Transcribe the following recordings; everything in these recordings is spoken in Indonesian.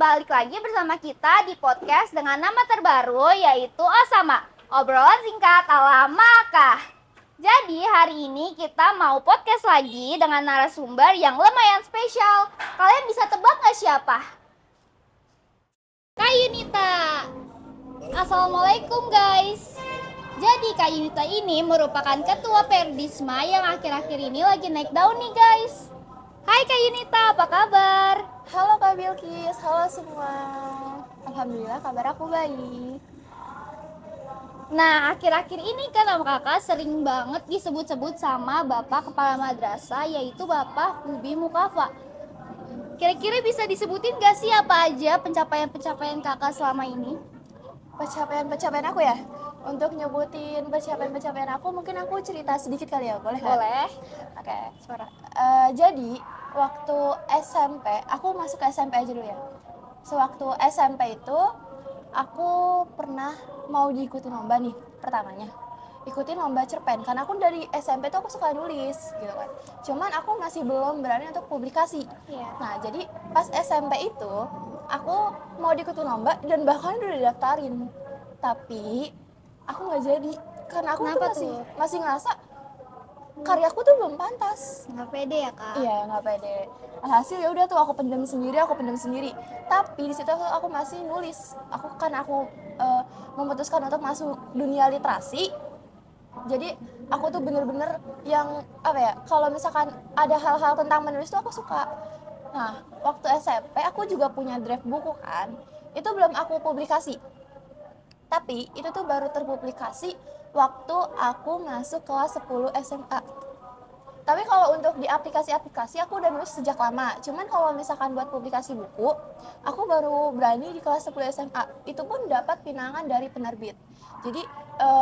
balik lagi bersama kita di podcast dengan nama terbaru yaitu Osama, obrolan singkat ala Maka. Jadi hari ini kita mau podcast lagi dengan narasumber yang lumayan spesial. Kalian bisa tebak gak siapa? Kak Yunita. Assalamualaikum guys. Jadi Kak Yunita ini merupakan ketua Perdisma yang akhir-akhir ini lagi naik daun nih guys. Hai Kak Yunita, apa kabar? Halo Kak Bilkis, halo semua. Alhamdulillah kabar aku baik. Nah, akhir-akhir ini kan sama kakak sering banget disebut-sebut sama Bapak Kepala Madrasah, yaitu Bapak Hubi Mukafa. Kira-kira bisa disebutin gak sih apa aja pencapaian-pencapaian kakak selama ini? Pencapaian aku ya? Untuk nyebutin pencapaian aku, mungkin aku cerita sedikit kali ya, boleh kan? Boleh. Oke. Suara. Jadi, waktu SMP, aku masuk ke SMP aja dulu ya. Sewaktu SMP itu, aku pernah mau diikutin lomba nih, pertamanya. Ikutin lomba cerpen, karena aku dari SMP tuh aku suka nulis gitu kan. Cuman aku masih belum berani untuk publikasi. Iya. Nah, jadi pas SMP itu, aku mau diikutin lomba dan bahkan udah didaftarin. Tapi aku nggak jadi, karena aku Kenapa tuh tuh? masih ngerasa karyaku tuh belum pantas. Nggak pede ya kak? Iya, nggak pede. Alhasil ya udah tuh aku pendam sendiri. Tapi di situ aku masih nulis. Aku memutuskan untuk masuk dunia literasi. Jadi aku tuh bener-bener yang apa ya? Kalau misalkan ada hal-hal tentang menulis tuh aku suka. Nah, waktu SMP aku juga punya draft buku kan. Itu belum aku publikasi. Tapi itu tuh baru terpublikasi waktu aku masuk kelas 10 SMA. Tapi kalau untuk di aplikasi-aplikasi aku udah nulis sejak lama. Cuman kalau misalkan buat publikasi buku, aku baru berani di kelas 10 SMA. Itu pun dapat pinangan dari penerbit. Jadi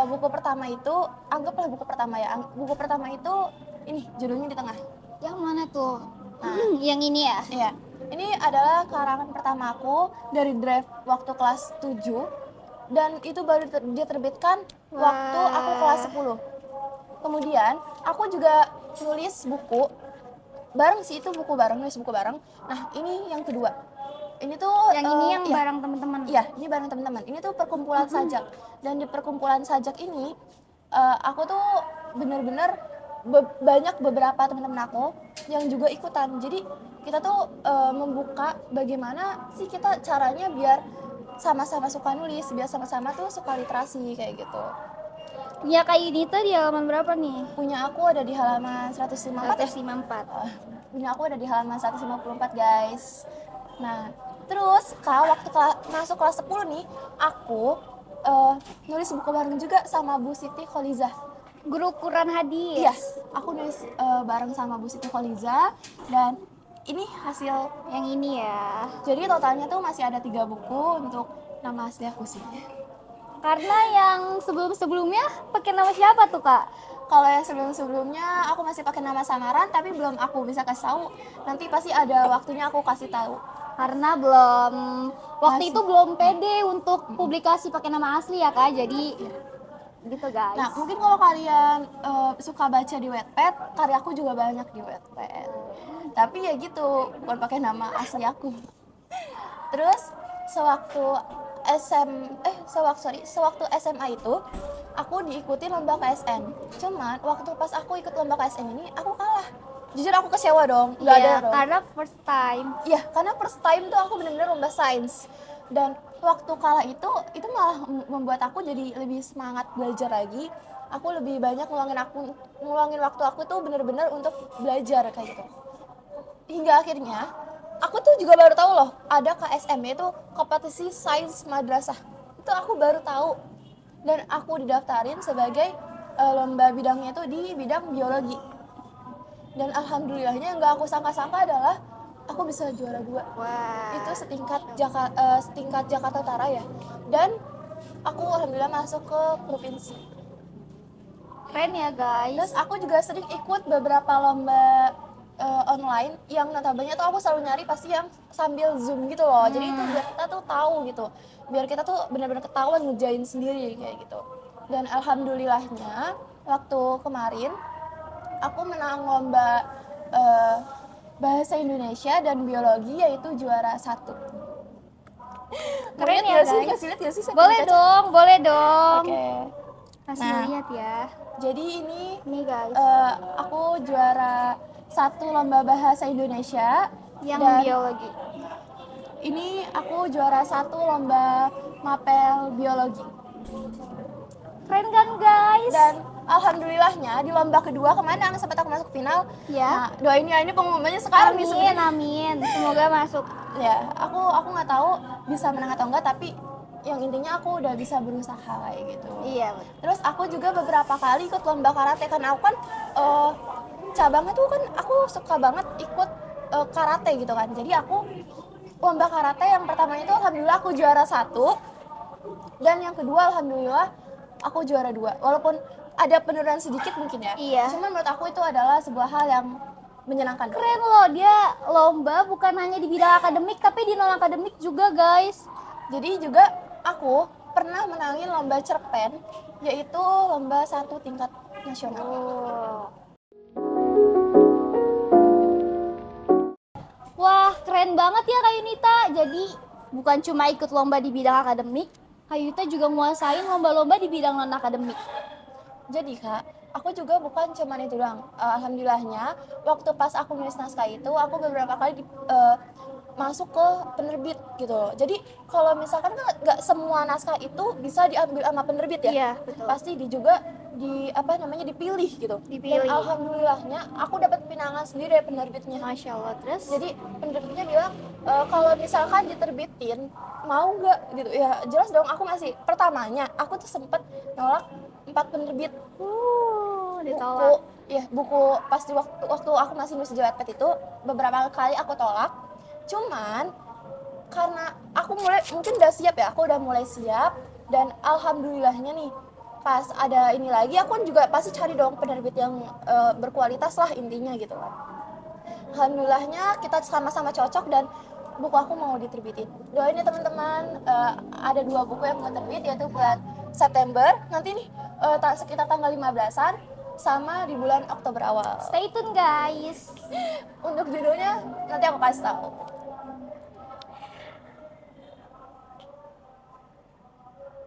buku pertama itu, anggaplah buku pertama ya. Buku pertama itu ini judulnya di tengah. Yang mana tuh? Nah, Yang ini ya? iya. Ini adalah karangan pertama aku dari draft waktu kelas 7 dan itu baru diterbitkan waktu aku kelas 10. Kemudian aku juga nulis buku bareng sih, itu nulis buku bareng. Nah, ini yang kedua. Ini tuh Yang ini yang iya, bareng teman-teman. Iya, ini bareng teman-teman. Ini tuh perkumpulan sajak. Dan di perkumpulan sajak ini aku tuh bener-bener banyak beberapa teman-teman aku yang juga ikutan. Jadi kita tuh membuka bagaimana sih kita caranya biar sama-sama suka nulis, biar sama-sama tuh suka literasi kayak gitu. Ya Kak Yunita di halaman berapa nih? Punya aku ada di halaman 154 ya? 154. Punya aku ada di halaman 154 guys. Nah, terus waktu masuk kelas 10 nih, aku nulis buku bareng juga sama Bu Siti Kholiza. Guru Quran hadis. Iya, aku nulis bareng sama Bu Siti Kholiza dan ini hasil Yang ini ya. jadi totalnya tuh masih ada 3 buku untuk nama asli aku sih. Karena yang sebelum-sebelumnya pakai nama siapa tuh kak? Kalau yang sebelum-sebelumnya aku masih pakai nama samaran tapi belum aku bisa kasih tahu. Nanti pasti ada waktunya aku kasih tahu. Karena belum waktu Masih. itu belum pede untuk publikasi pakai nama asli ya kak. Jadi gitu guys. Nah, mungkin kalau kalian suka baca di Wattpad, karyaku juga banyak di Wattpad. Tapi ya gitu, bukan pakai nama asli aku. Terus sewaktu SMA itu aku diikuti lomba KSN. Cuman waktu pas aku ikut lomba KSN ini aku kalah. Jujur aku kecewa dong, nggak ada dong. Karena first time. Iya, karena first time tuh aku benar-benar lomba sains. Dan waktu kalah itu malah membuat aku jadi lebih semangat belajar lagi. Aku lebih banyak ngeluangin waktu aku tuh benar-benar untuk belajar kayak gitu. Hingga akhirnya aku tuh juga baru tahu loh ada KSM, yaitu kompetisi sains madrasah. Itu aku baru tahu dan aku didaftarin sebagai lomba bidangnya itu di bidang biologi. Dan alhamdulillahnya yang gak aku sangka-sangka adalah aku bisa juara 2. Wah. Itu setingkat Jakarta Utara ya. Dan aku alhamdulillah masuk ke provinsi. Keren ya guys. Terus aku juga sering ikut beberapa lomba online yang notabene tuh aku selalu nyari pasti yang sambil Zoom gitu loh. Jadi itu biar kita tuh tahu gitu. Biar kita tuh benar-benar ketahuan ngerjain sendiri kayak gitu. Dan alhamdulillahnya waktu kemarin aku menang lomba bahasa Indonesia dan biologi, yaitu juara 1. Keren Lihat ya nggak sih? guys. Kasih lihat nggak sih? Saya Boleh punya kaca? dong, boleh dong. Oke. Kasih Nah. lihat ya. Jadi ini Nih guys, aku juara 1 lomba bahasa Indonesia yang dan biologi. ini aku juara 1 lomba mapel biologi. Keren kan guys? Dan alhamdulillahnya di lomba kedua kemarin yang sempat aku masuk final. Ya. Nah, doain ya, ini pengumumannya sekarang nih Amin, sebenarnya. amin. Semoga masuk. Ya, aku nggak tahu bisa menang atau enggak, tapi yang intinya aku udah bisa berusaha kayak gitu. Iya, betul. Terus aku juga beberapa kali ikut lomba karate karena aku kan cabangnya tuh kan aku suka banget ikut karate gitu kan. Jadi aku lomba karate yang pertamanya itu alhamdulillah aku juara 1 dan yang kedua alhamdulillah aku juara 2. Walaupun ada penurunan sedikit mungkin ya. Iya. Cuman menurut aku itu adalah sebuah hal yang menyenangkan. Keren loh, dia lomba bukan hanya di bidang akademik tapi di non akademik juga guys. Jadi juga aku pernah menangin lomba cerpen, yaitu lomba 1 tingkat nasional. Wah, keren banget ya Kak Yunita. Jadi bukan cuma ikut lomba di bidang akademik, Kak Yunita juga nguasain lomba-lomba di bidang non akademik. Jadi Kak, aku juga bukan cuman itu doang. Alhamdulillahnya, waktu pas aku nulis naskah itu, aku beberapa kali masuk ke penerbit gitu loh. Jadi kalau misalkan kan nggak semua naskah itu bisa diambil sama penerbit ya. Iya, betul. Pasti juga dipilih gitu. Dipilih. Dan alhamdulillahnya aku dapat pinangan sendiri dari penerbitnya. Masya Allah. Terus? Jadi penerbitnya bilang kalau misalkan diterbitin mau nggak gitu ya, jelas dong. Aku masih pertamanya aku tuh sempet nolak 4 penerbit ditolak. buku pas di waktu aku masih nulis di Wattpad itu beberapa kali aku tolak. Cuman karena aku mungkin udah siap ya, aku udah mulai siap dan alhamdulillahnya nih pas ada ini lagi aku juga pasti cari dong penerbit yang berkualitas lah intinya gitu kan. Alhamdulillahnya kita sama-sama cocok dan buku aku mau diterbitin. Doain ya teman-teman, ada 2 buku yang mau terbit yaitu bulan September nanti nih sekitar tanggal 15-an sama di bulan Oktober awal. Stay tune guys. Untuk judulnya nanti aku kasih tahu.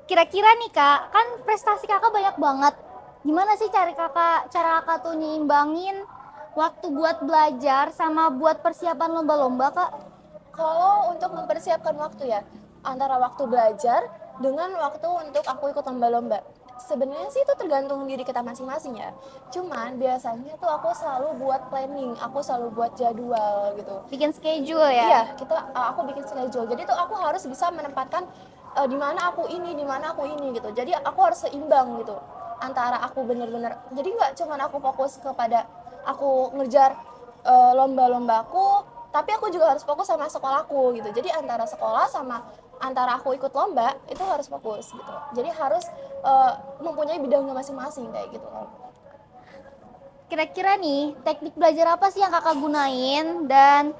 Kira-kira nih Kak, kan prestasi Kakak banyak banget. Gimana sih cara Kakak tuh nyimbangin waktu buat belajar sama buat persiapan lomba-lomba Kak? Kalau untuk mempersiapkan waktu ya, antara waktu belajar dengan waktu untuk aku ikut lomba-lomba. Sebenarnya sih itu tergantung diri kita masing-masing ya. Cuman biasanya tuh aku selalu buat planning, aku selalu buat jadwal gitu. Bikin schedule ya? Iya, aku bikin schedule. Jadi tuh aku harus bisa menempatkan di mana aku ini gitu. Jadi aku harus seimbang gitu antara aku bener-bener. Jadi nggak cuman aku fokus kepada aku ngejar lomba-lombaku, tapi aku juga harus fokus sama sekolahku gitu. Jadi antara sekolah sama antara aku ikut lomba itu harus fokus gitu. Jadi harus mempunyai bidangnya masing-masing kayak gitu. Kira-kira nih teknik belajar apa sih yang Kakak gunain dan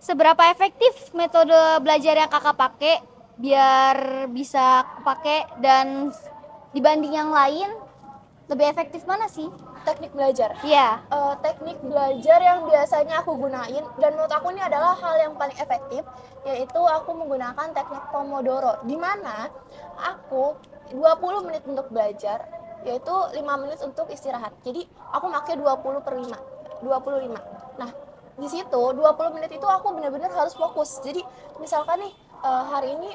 seberapa efektif metode belajar yang Kakak pakai biar bisa pakai dan dibanding yang lain lebih efektif mana sih? Teknik belajar. Iya. Teknik belajar yang biasanya aku gunain dan menurut aku ini adalah hal yang paling efektif, yaitu aku menggunakan teknik Pomodoro, di mana aku 20 menit untuk belajar, yaitu 5 menit untuk istirahat. Jadi aku pakai 25. Nah, di situ 20 menit itu aku benar-benar harus fokus. Jadi misalkan nih hari ini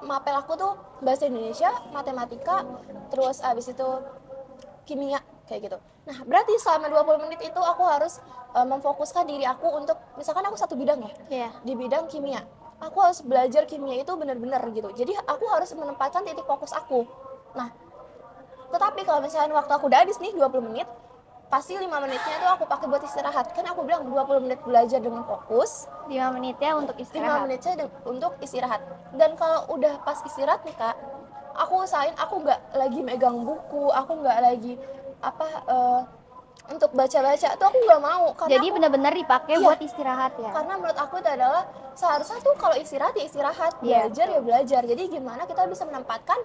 mapel aku tuh bahasa Indonesia, matematika, terus abis itu kimia kayak gitu. Nah, berarti selama 20 menit itu aku harus memfokuskan diri aku untuk, misalkan aku satu bidang ya, Iya. di bidang kimia. Aku harus belajar kimia itu benar-benar gitu. Jadi aku harus menempatkan titik fokus aku. Nah, tetapi kalau misalnya waktu aku udah habis nih 20 menit, pasti 5 menitnya itu aku pakai buat istirahat. Kan aku bilang 20 menit belajar dengan fokus, 5 menitnya untuk 5 istirahat. menitnya untuk istirahat. Dan kalau udah pas istirahat nih Kak, aku usahain aku nggak lagi megang buku, aku nggak lagi untuk baca-baca tuh aku nggak mau. Karena Jadi benar-benar dipakai Iya. buat istirahat ya. karena menurut aku itu adalah seharusnya tuh kalau istirahat ya istirahat, Iya, belajar ya belajar. Jadi gimana kita bisa menempatkan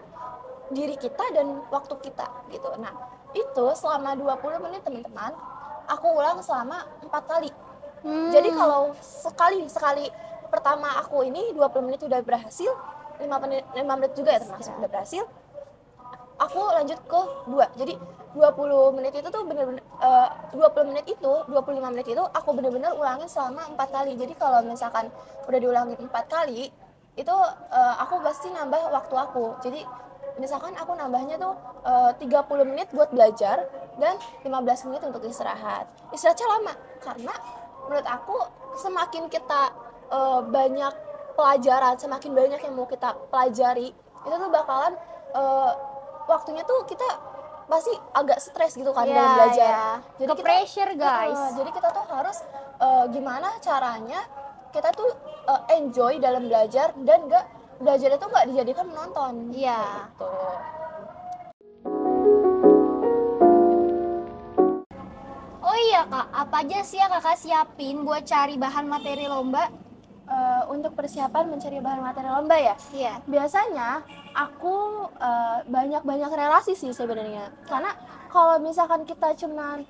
diri kita dan waktu kita gitu. Nah, itu selama 20 menit teman-teman, aku ulang selama 4 kali. Jadi kalau sekali pertama aku ini 20 menit udah berhasil, 5 menit juga ya termasuk udah berhasil, aku lanjut ke 2. Jadi 20 menit itu tuh bener-bener 20 menit itu, 25 menit itu aku bener-bener ulangin selama 4 kali. Jadi kalau misalkan udah diulangin 4 kali, itu aku pasti nambah waktu aku. Jadi misalkan aku nambahnya tuh 30 menit buat belajar dan 15 menit untuk istirahat. Istirahatnya lama karena menurut aku semakin kita banyak pelajaran, semakin banyak yang mau kita pelajari, itu tuh bakalan waktunya tuh kita pasti agak stres gitu kan dalam belajar. Jadi Ke pressure guys. jadi kita tuh harus gimana caranya kita tuh enjoy dalam belajar dan belajar itu nggak dijadikan menonton. Iya. Gitu. Oh iya kak, apa aja sih yang kakak siapin buat cari bahan materi lomba? Untuk persiapan mencari bahan materi lomba ya. Iya. Biasanya aku banyak-banyak relasi sih sebenarnya. Karena kalau misalkan kita cuman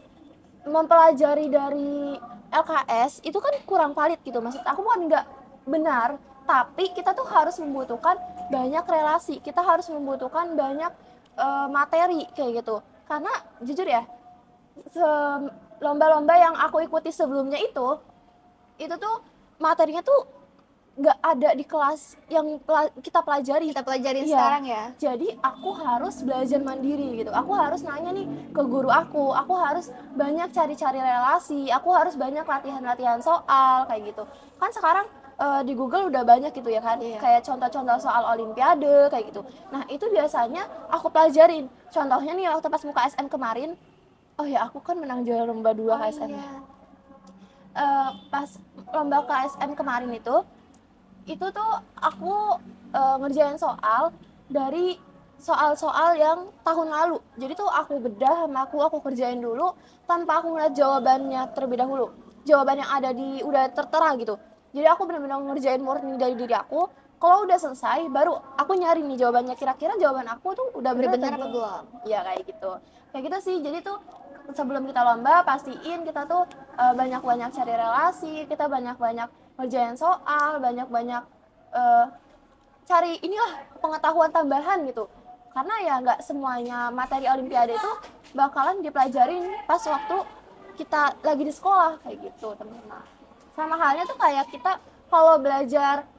mempelajari dari LKS itu kan kurang valid gitu. Maksud aku bukan nggak benar, tapi kita tuh harus membutuhkan banyak relasi. Kita harus membutuhkan banyak materi kayak gitu. Karena jujur ya, lomba-lomba yang aku ikuti sebelumnya itu tuh materinya tuh nggak ada di kelas yang kita pelajari. Kita pelajarin Iya. sekarang ya. Jadi aku harus belajar mandiri gitu. Aku harus nanya nih ke guru aku harus banyak cari-cari relasi, aku harus banyak latihan-latihan soal kayak gitu. Kan sekarang di Google udah banyak gitu ya kan, Iya. kayak contoh-contoh soal olimpiade kayak gitu. Nah itu biasanya aku pelajarin. Contohnya nih waktu pas muka SM kemarin, oh ya aku kan menang juara lomba 2 KSM. Iya. Pas lomba KSM kemarin itu tuh aku ngerjain soal dari soal-soal yang tahun lalu. Jadi tuh aku bedah sama aku kerjain dulu tanpa aku ngeliat jawabannya terlebih dahulu. Jawaban yang ada udah tertera gitu. Jadi aku benar-benar ngerjain murni dari diri aku. Kalau udah selesai, baru aku nyari nih jawabannya. Kira-kira jawaban aku tuh udah Bener-bener atau apa belum? Iya kayak gitu. Kayak gitu sih. Jadi tuh sebelum kita lomba pastiin kita tuh banyak-banyak cari relasi, kita banyak-banyak ngerjain soal, banyak-banyak cari inilah pengetahuan tambahan gitu. Karena ya nggak semuanya materi olimpiade itu bakalan dipelajarin pas waktu kita lagi di sekolah kayak gitu teman-teman. Sama halnya tuh kayak kita kalau belajar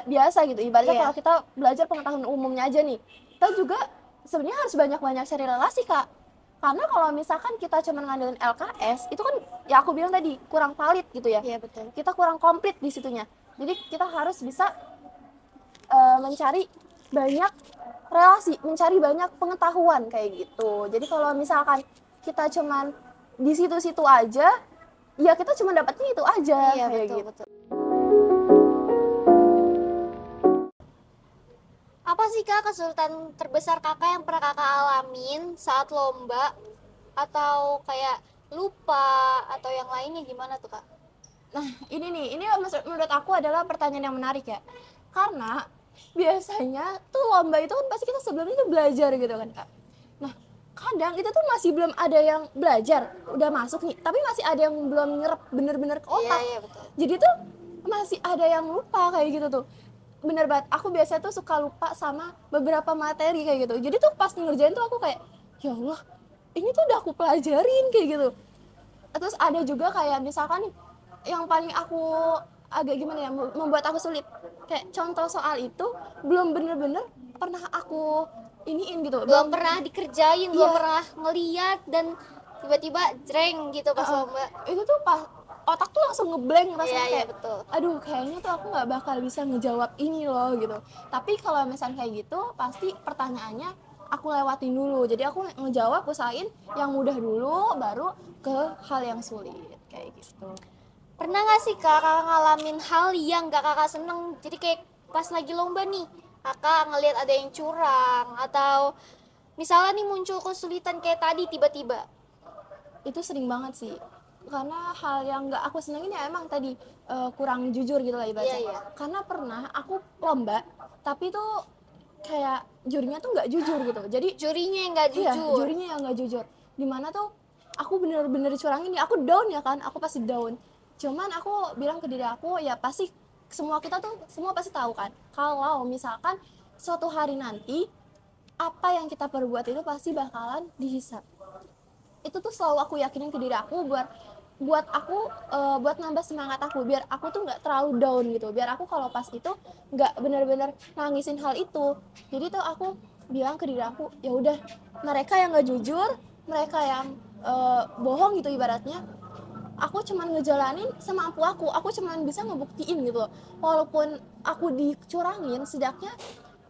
biasa gitu, ibaratnya Iya. kalau kita belajar pengetahuan umumnya aja nih, kita juga sebenarnya harus banyak-banyak cari relasi kak. Karena kalau misalkan kita cuma ngandelin LKS, itu kan ya aku bilang tadi kurang valid gitu ya. Iya betul. Kita kurang komplit di situnya. Jadi kita harus bisa mencari banyak relasi, mencari banyak pengetahuan kayak gitu. Jadi kalau misalkan kita cuman di situ-situ aja, ya kita cuma dapatnya itu aja. Iya kayak betul gitu. betul. Apa sih kak kesulitan terbesar kakak yang pernah kakak alamin saat lomba, atau kayak lupa atau yang lainnya gimana tuh kak? Nah ini menurut aku adalah pertanyaan yang menarik ya. Karena biasanya tuh lomba itu kan pasti kita sebelumnya tuh belajar gitu kan kak. Nah kadang itu tuh masih belum ada yang belajar, udah masuk nih, tapi masih ada yang belum nyerap bener-bener ke otak. Iya betul. Jadi tuh masih ada yang lupa kayak gitu tuh. Bener banget, aku biasanya tuh suka lupa sama beberapa materi kayak gitu. Jadi tuh pas ngerjain tuh aku kayak, ya Allah, ini tuh udah aku pelajarin kayak gitu. Terus ada juga kayak misalkan nih, yang paling aku agak gimana ya, membuat aku sulit. Kayak contoh soal itu belum bener-bener pernah aku iniin gitu. Belum pernah dikerjain, belum Iya. pernah ngeliat dan tiba-tiba jreng gitu pas lomba. Itu tuh pas otak tuh langsung ngeblank rasanya Iya kayak betul. aduh kayaknya tuh aku nggak bakal bisa ngejawab ini loh gitu. Tapi kalau misalnya kayak gitu pasti pertanyaannya aku lewatin dulu, jadi aku ngejawab usahain yang mudah dulu baru ke hal yang sulit kayak gitu. Pernah gak sih kakak ngalamin hal yang gak kakak seneng? Jadi kayak pas lagi lomba nih, kakak ngelihat ada yang curang, atau misalnya nih muncul kesulitan kayak tadi tiba-tiba. Itu sering banget sih, karena hal yang nggak aku senengin ya emang tadi kurang jujur gitu lah ibaratnya. Iya. Karena pernah aku lomba tapi tuh kayak jurinya tuh nggak jujur gitu, jadi Jurinya yang gak iya jujur. jurinya yang nggak jujur. Dimana tuh aku bener-bener curangin ya, aku down ya kan, aku pasti down. Cuman aku bilang ke diri aku, ya pasti semua pasti tahu kan, kalau misalkan suatu hari nanti apa yang kita perbuat itu pasti bakalan dihisap. Itu tuh selalu aku yakinin ke diri aku buat aku buat nambah semangat aku, biar aku tuh nggak terlalu down gitu, biar aku kalau pas itu nggak benar-benar nangisin hal itu. Jadi tuh aku bilang ke diri aku, ya udah, mereka yang nggak jujur, mereka yang bohong gitu ibaratnya, aku cuman ngejalanin semampu aku cuman bisa ngebuktiin gitu loh, walaupun aku dicurangin, setidaknya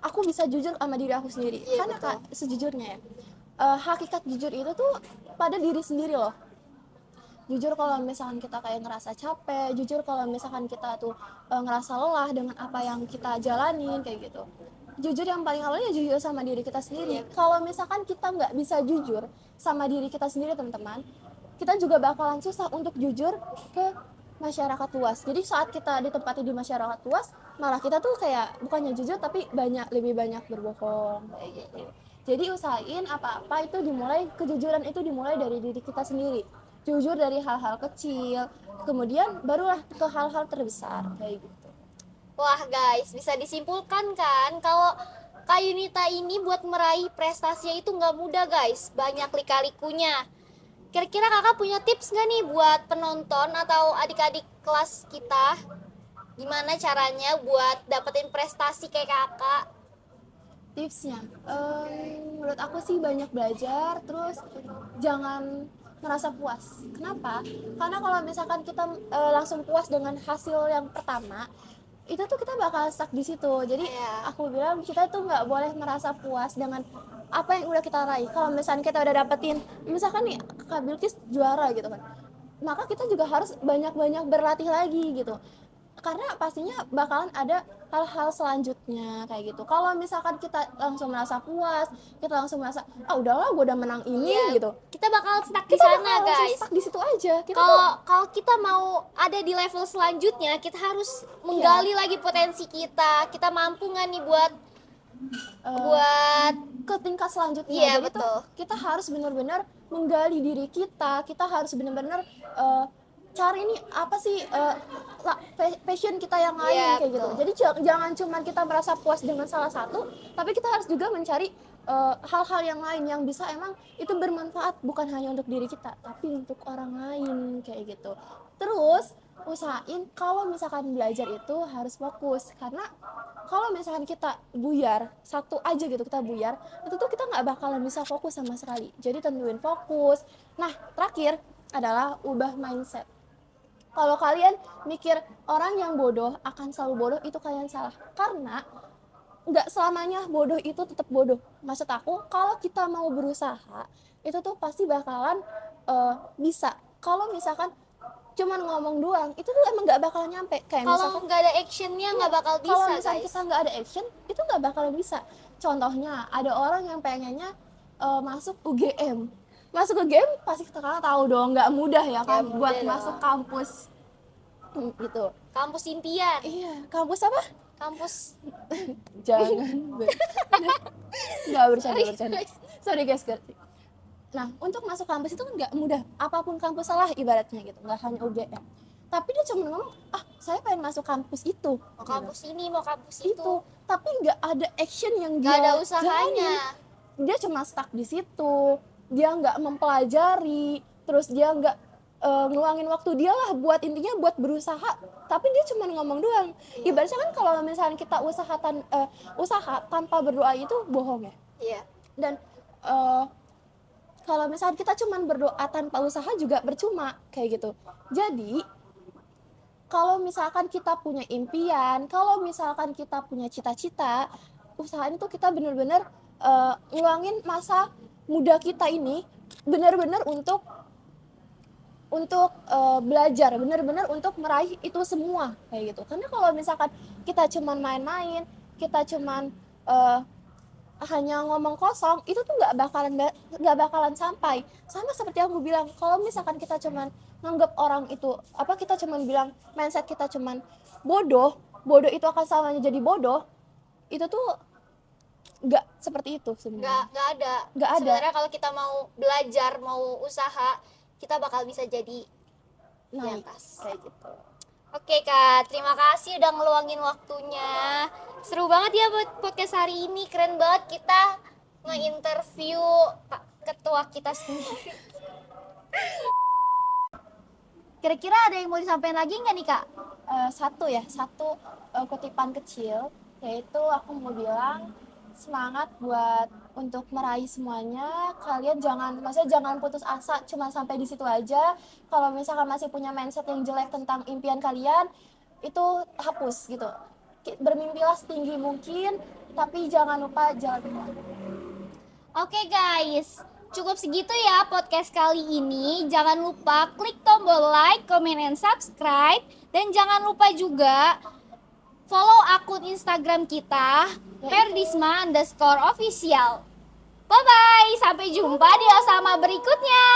aku bisa jujur sama diri aku sendiri. Iya, Karena betul. sejujurnya ya, hakikat jujur itu tuh pada diri sendiri loh. Jujur kalau misalkan kita kayak ngerasa capek, jujur kalau misalkan kita tuh ngerasa lelah dengan apa yang kita jalanin kayak gitu. Jujur yang paling awalnya jujur sama diri kita sendiri. Kalau misalkan kita nggak bisa jujur sama diri kita sendiri teman-teman, kita juga bakalan susah untuk jujur ke masyarakat luas. Jadi saat kita ditempati di masyarakat luas, malah kita tuh kayak bukannya jujur tapi lebih banyak berbohong kayak gitu. Jadi usahain apa-apa itu kejujuran itu dimulai dari diri kita sendiri. Jujur dari hal-hal kecil, kemudian barulah ke hal-hal terbesar kayak gitu. Wah guys, bisa disimpulkan kan kalau Kak Yunita ini buat meraih prestasinya itu nggak mudah guys, banyak lika-likunya. Kira-kira kakak punya tips nggak nih buat penonton atau adik-adik kelas kita? Gimana caranya buat dapetin prestasi kayak kakak? Tipsnya, menurut aku sih banyak belajar, terus jangan merasa puas. Kenapa? Karena kalau misalkan kita langsung puas dengan hasil yang pertama, itu tuh kita bakal stuck di situ. Jadi aku bilang kita tuh nggak boleh merasa puas dengan apa yang udah kita raih. Kalau misalkan kita udah dapetin, misalkan nih Kak Bilkis juara gitu kan, maka kita juga harus banyak-banyak berlatih lagi gitu, karena pastinya bakalan ada hal-hal selanjutnya kayak gitu. Kalau misalkan kita langsung merasa puas, kita langsung merasa udahlah gue udah menang ini gitu, Kita bakal stuck di kita sana bakal langsung guys. stuck di situ aja. Kalau kita mau ada di level selanjutnya, kita harus menggali lagi potensi kita. Kita mampu nggak nih buat ke tingkat selanjutnya. Iya, Jadi betul. tuh kita harus benar-benar menggali diri kita harus benar-benar cari nih apa sih passion kita yang lain Iya, kayak gitu. betul. Jadi jangan cuma kita merasa puas dengan salah satu, tapi kita harus juga mencari hal-hal yang lain yang bisa emang itu bermanfaat bukan hanya untuk diri kita, tapi untuk orang lain kayak gitu. Terus usahain kalau misalkan belajar itu harus fokus, karena kalau misalkan kita buyar satu aja gitu, kita buyar itu tuh kita nggak bakalan bisa fokus sama sekali. Jadi tentuin fokus. Nah terakhir adalah ubah mindset. Kalau kalian mikir orang yang bodoh akan selalu bodoh, itu kalian salah. Karena nggak selamanya bodoh itu tetap bodoh. Maksud aku, kalau kita mau berusaha, itu tuh pasti bakalan bisa. Kalau misalkan cuman ngomong doang, itu tuh emang nggak bakalan nyampe. Kayak Kalau misalkan nggak ada actionnya nggak bakal bisa kalau misalkan guys. kita nggak ada action, itu nggak bakalan bisa. Contohnya, ada orang yang pengennya masuk UGM. Masuk UGM pasti kita tahu dong, nggak mudah ya kan Nggak buat mudah masuk dong. kampus gitu. Kampus impian, Iya, kampus apa? kampus Jangan nggak bercanda. Sorry guys. Nah, untuk masuk kampus itu kan nggak mudah. Apapun kampus salah ibaratnya gitu, nggak hanya UGM. Tapi dia cuma ngomong, saya pengen masuk kampus itu. mau kampus ini, mau kampus Itu. Tapi nggak ada action yang nggak dia ada usahanya. jalanin. Dia cuma stuck di situ. Dia nggak mempelajari, terus dia nggak ngeluangin waktu dia lah buat intinya buat berusaha, tapi dia cuma ngomong doang. Ibaratnya kan kalau misalnya kita usaha tanpa berdoa itu bohong ya. Iya. Dan kalau misalnya kita cuma berdoa tanpa usaha juga percuma kayak gitu. Jadi kalau misalkan kita punya impian, kalau misalkan kita punya cita-cita, usahain tuh kita benar-benar ngeluangin masa muda kita ini benar-benar untuk belajar, benar-benar untuk meraih itu semua kayak gitu. Karena kalau misalkan kita cuman main-main, kita cuman hanya ngomong kosong, itu tuh nggak bakalan sampai. Sama seperti yang aku bilang, kalau misalkan kita cuman nganggap orang itu kita cuman bilang mindset kita cuman bodoh itu akan samanya jadi bodoh, itu tuh nggak seperti itu sebenarnya. Nggak ada. Sebenarnya kalau kita mau belajar, mau usaha, kita bakal bisa jadi di naik atas. kayak gitu. Oke Kak, terima kasih udah ngeluangin waktunya. Seru banget ya buat podcast hari ini, keren banget kita nge-interview Pak Ketua kita sendiri. Kira-kira ada yang mau disampaikan lagi nggak nih Kak? Satu kutipan kecil, yaitu aku mau bilang semangat buat untuk meraih semuanya. Kalian jangan putus asa cuma sampai di situ aja. Kalau misalkan masih punya mindset yang jelek tentang impian kalian, itu hapus gitu. Bermimpilah setinggi mungkin, tapi jangan lupa jalan Tuhan. Oke guys, cukup segitu ya podcast kali ini. Jangan lupa klik tombol like, comment, and subscribe. Dan jangan lupa juga follow akun Instagram kita, Ferdisma_official. Bye-bye, sampai jumpa di Osama berikutnya.